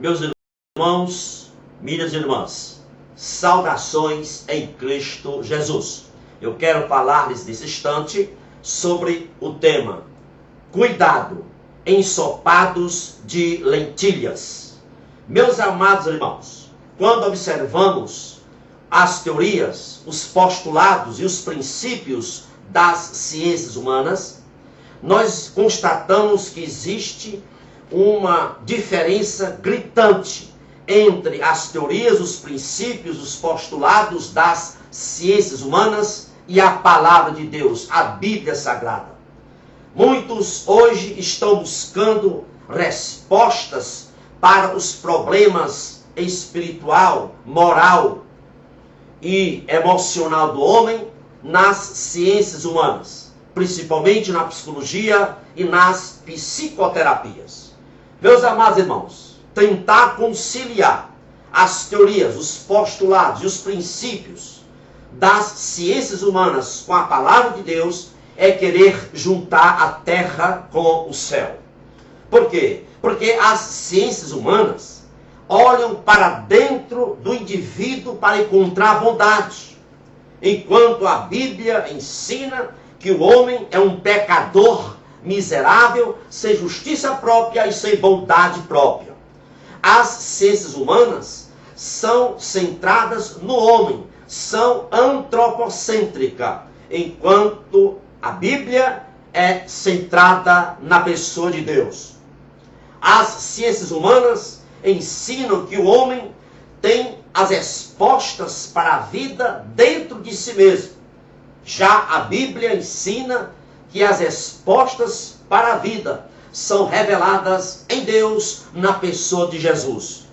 Meus irmãos, minhas irmãs, saudações em Cristo Jesus. Eu quero falar-lhes nesse instante sobre o tema cuidado, ensopados de lentilhas. Meus amados irmãos, quando observamos as teorias, os postulados e os princípios das ciências humanas, nós constatamos que existe uma diferença gritante entre as teorias, os princípios, os postulados das ciências humanas e a palavra de Deus, a Bíblia Sagrada. Muitos hoje estão buscando respostas para os problemas espiritual, moral e emocional do homem nas ciências humanas, principalmente na psicologia e nas psicoterapias. Meus amados irmãos, tentar conciliar as teorias, os postulados e os princípios das ciências humanas com a palavra de Deus é querer juntar a terra com o céu. Por quê? Porque as ciências humanas olham para dentro do indivíduo para encontrar a bondade, enquanto a Bíblia ensina que o homem é um pecador miserável, sem justiça própria e sem bondade própria. As ciências humanas são centradas no homem, são antropocêntricas, enquanto a Bíblia é centrada na pessoa de Deus. As ciências humanas ensinam que o homem tem as respostas para a vida dentro de si mesmo. Já a Bíblia ensina que as respostas para a vida são reveladas em Deus, na pessoa de Jesus.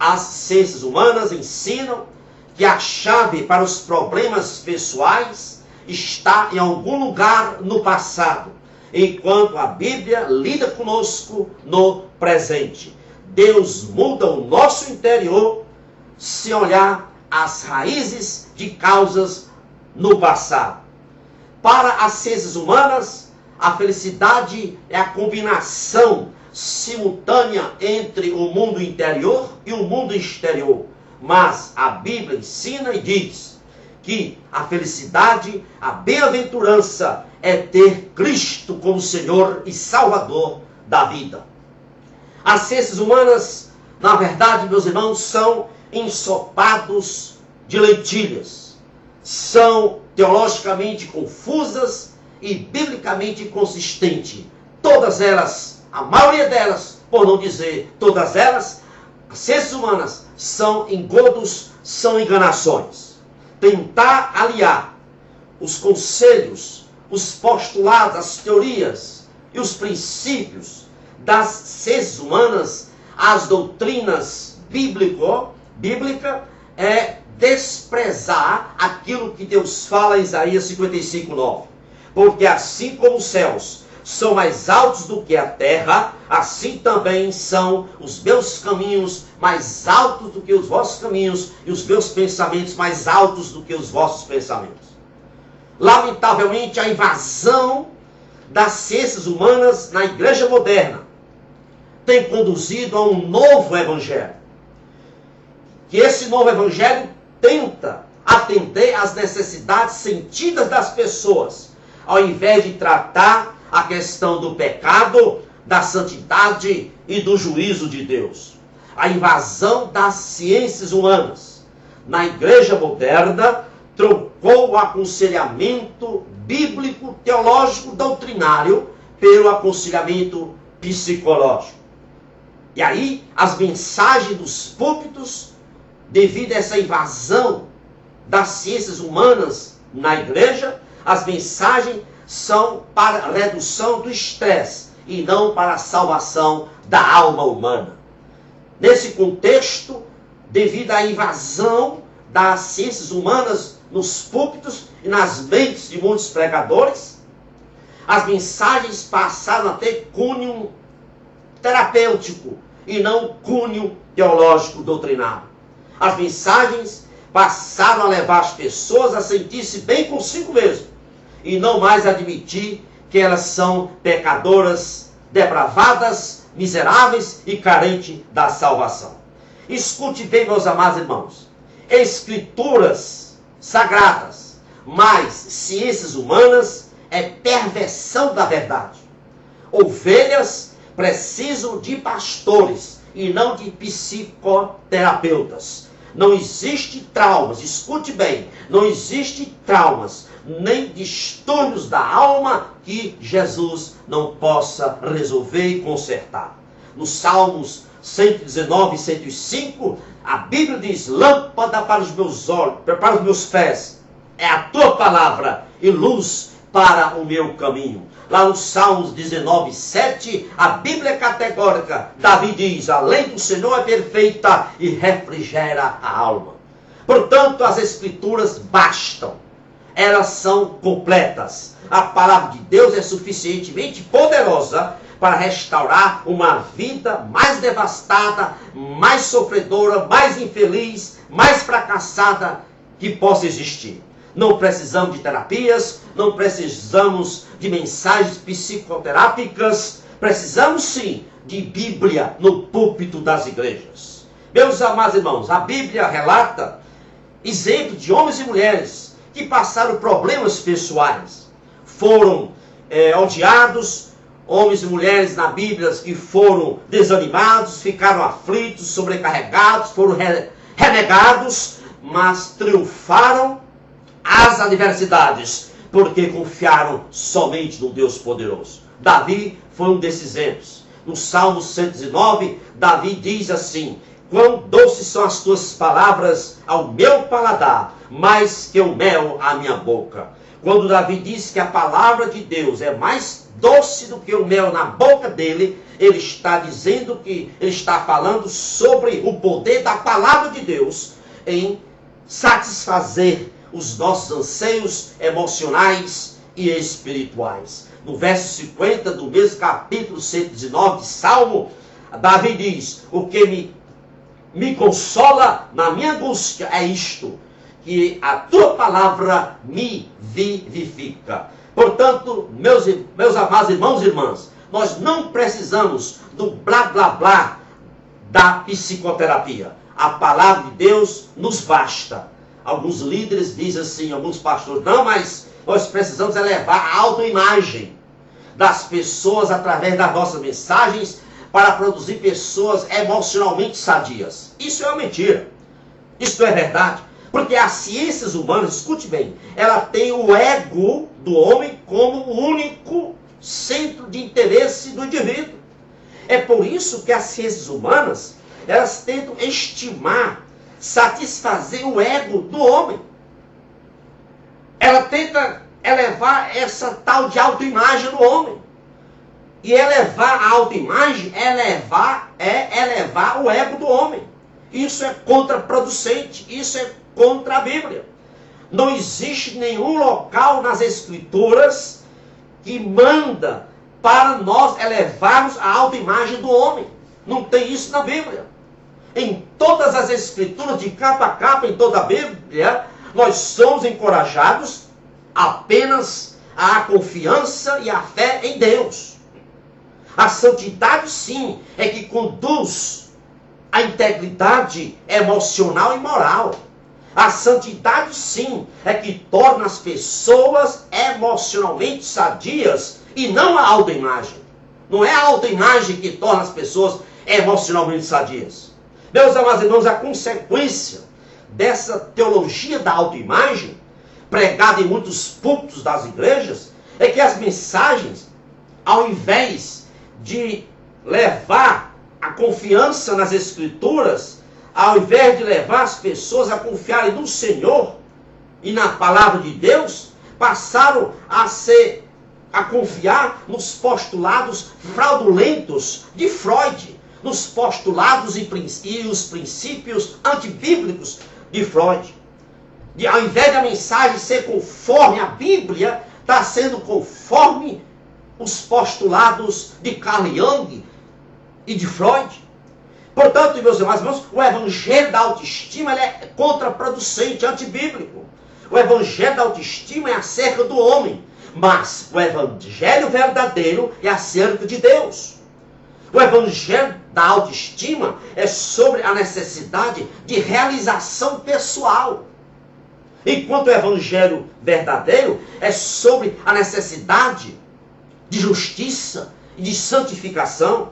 As ciências humanas ensinam que a chave para os problemas pessoais está em algum lugar no passado, enquanto a Bíblia lida conosco no presente. Deus muda o nosso interior se olhar as raízes de causas no passado. Para as ciências humanas, a felicidade é a combinação simultânea entre o mundo interior e o mundo exterior. Mas a Bíblia ensina e diz que a felicidade, a bem-aventurança é ter Cristo como Senhor e Salvador da vida. As ciências humanas, na verdade, meus irmãos, são ensopados de lentilhas. São teologicamente confusas e biblicamente consistentes. Todas elas, a maioria delas, por não dizer todas elas, as ciências humanas são engodos, são enganações. Tentar aliar os conselhos, os postulados, as teorias e os princípios das ciências humanas às doutrinas bíblicas é desprezar aquilo que Deus fala em Isaías 55:9. Porque assim como os céus são mais altos do que a terra, assim também são os meus caminhos mais altos do que os vossos caminhos, e os meus pensamentos mais altos do que os vossos pensamentos. Lamentavelmente, a invasão das ciências humanas na igreja moderna tem conduzido a um novo evangelho. Que esse novo evangelho tenta atender às necessidades sentidas das pessoas, ao invés de tratar a questão do pecado, da santidade e do juízo de Deus. A invasão das ciências humanas na igreja moderna trocou o aconselhamento bíblico, teológico, doutrinário pelo aconselhamento psicológico. E aí as mensagens dos púlpitos, devido a essa invasão das ciências humanas na igreja, as mensagens são para a redução do estresse e não para a salvação da alma humana. Nesse contexto, devido à invasão das ciências humanas nos púlpitos e nas mentes de muitos pregadores, as mensagens passaram a ter cunho terapêutico e não cunho teológico doutrinário. As mensagens passaram a levar as pessoas a sentir-se bem consigo mesmo e não mais admitir que elas são pecadoras, depravadas, miseráveis e carentes da salvação. Escute bem, meus amados irmãos. Escrituras sagradas, mas ciências humanas é perversão da verdade. Ovelhas precisam de pastores e não de psicoterapeutas. Não existe traumas, escute bem, não existe traumas, nem distúrbios da alma que Jesus não possa resolver e consertar. Nos Salmos 119 e 105, a Bíblia diz: lâmpada para os meus olhos, para os meus pés, é a tua palavra, e luz para o meu caminho. Lá no Salmos 19, 7, a Bíblia é categórica. Davi diz: a lei do Senhor é perfeita e refrigera a alma. Portanto, as Escrituras bastam. Elas são completas. A palavra de Deus é suficientemente poderosa para restaurar uma vida mais devastada, mais sofredora, mais infeliz, mais fracassada que possa existir. Não precisamos de terapias, não precisamos de mensagens psicoterápicas, precisamos sim de Bíblia no púlpito das igrejas. Meus amados irmãos, a Bíblia relata exemplos de homens e mulheres que passaram problemas pessoais, foram odiados, homens e mulheres na Bíblia que foram desanimados, ficaram aflitos, sobrecarregados, foram renegados, mas triunfaram as adversidades, porque confiaram somente no Deus poderoso. Davi foi um desses exemplos. No Salmo 109, Davi diz assim: quão doces são as tuas palavras ao meu paladar, mais que o mel à minha boca. Quando Davi diz que a palavra de Deus é mais doce do que o mel na boca dele, ele está dizendo que ele está falando sobre o poder da palavra de Deus em satisfazer os nossos anseios emocionais e espirituais. No verso 50 do mesmo capítulo 119 de Salmo, Davi diz: o que me consola na minha angústia é isto, que a tua palavra me vivifica. Portanto, meus amados irmãos e irmãs, nós não precisamos do blá blá blá da psicoterapia. A palavra de Deus nos basta. Alguns líderes dizem assim, alguns pastores: não, mas nós precisamos elevar a autoimagem das pessoas através das nossas mensagens para produzir pessoas emocionalmente sadias. Isso é uma mentira. Isso não é verdade. Porque as ciências humanas, escute bem, ela tem o ego do homem como o único centro de interesse do indivíduo. É por isso que as ciências humanas, elas tentam estimar, satisfazer o ego do homem. Ela tenta elevar essa tal de autoimagem do homem. E elevar a autoimagem é elevar o ego do homem. Isso é contraproducente, isso é contra a Bíblia. Não existe nenhum local nas Escrituras que manda para nós elevarmos a autoimagem do homem. Não tem isso na Bíblia. Em todas as Escrituras, de capa a capa, em toda a Bíblia, nós somos encorajados apenas à confiança e à fé em Deus. A santidade, sim, é que conduz à integridade emocional e moral. A santidade, sim, é que torna as pessoas emocionalmente sadias e não a autoimagem. Não é a autoimagem que torna as pessoas emocionalmente sadias. Meus amados irmãos, a consequência dessa teologia da autoimagem, pregada em muitos púlpitos das igrejas, é que as mensagens, ao invés de levar a confiança nas Escrituras, ao invés de levar as pessoas a confiarem no Senhor e na palavra de Deus, passaram a confiar nos postulados fraudulentos de Freud, nos postulados e os princípios antibíblicos de Freud. Ao invés da mensagem ser conforme a Bíblia, está sendo conforme os postulados de Carl Jung e de Freud. Portanto, meus irmãos, o evangelho da autoestima é contraproducente, antibíblico. O evangelho da autoestima é acerca do homem, mas o evangelho verdadeiro é acerca de Deus. O evangelho da autoestima é sobre a necessidade de realização pessoal. Enquanto o evangelho verdadeiro é sobre a necessidade de justiça e de santificação.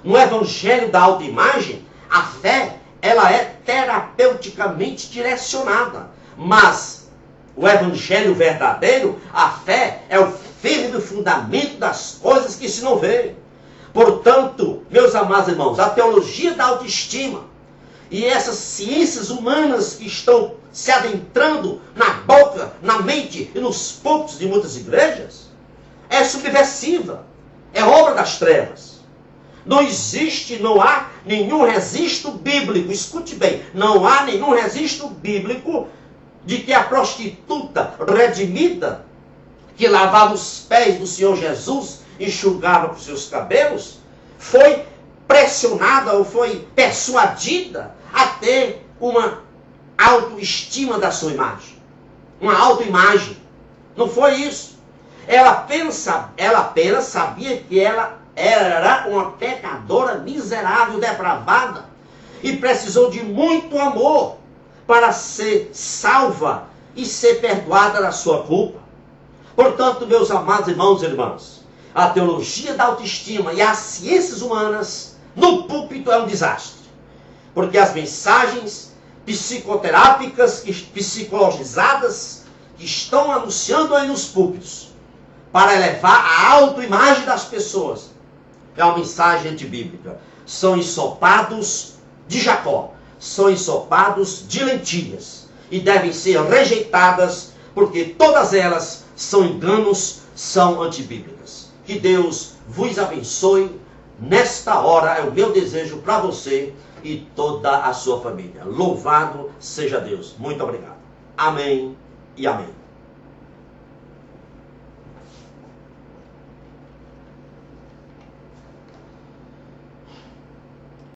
No evangelho da autoimagem, a fé, ela é terapeuticamente direcionada. Mas o evangelho verdadeiro, a fé é o firme fundamento das coisas que se não veem. Portanto, meus amados irmãos, a teologia da autoestima e essas ciências humanas que estão se adentrando na boca, na mente e nos púlpitos de muitas igrejas, é subversiva, é obra das trevas. Não existe, não há nenhum registro bíblico, escute bem, não há nenhum registro bíblico de que a prostituta redimida, que lavava os pés do Senhor Jesus, enxugava com seus cabelos, foi pressionada ou foi persuadida a ter uma autoestima da sua imagem. Uma autoimagem. Não foi isso. Ela apenas sabia que ela era uma pecadora miserável, depravada, e precisou de muito amor para ser salva e ser perdoada da sua culpa. Portanto, meus amados irmãos e irmãs, a teologia da autoestima e as ciências humanas no púlpito é um desastre. Porque as mensagens psicoterápicas, psicologizadas, que estão anunciando aí nos púlpitos, para elevar a autoimagem das pessoas, é uma mensagem antibíblica. São ensopados de Jacó, são ensopados de lentilhas, e devem ser rejeitadas, porque todas elas são enganos, são antibíblicas. Que Deus vos abençoe. Nesta hora é o meu desejo para você e toda a sua família. Louvado seja Deus. Muito obrigado. Amém e amém.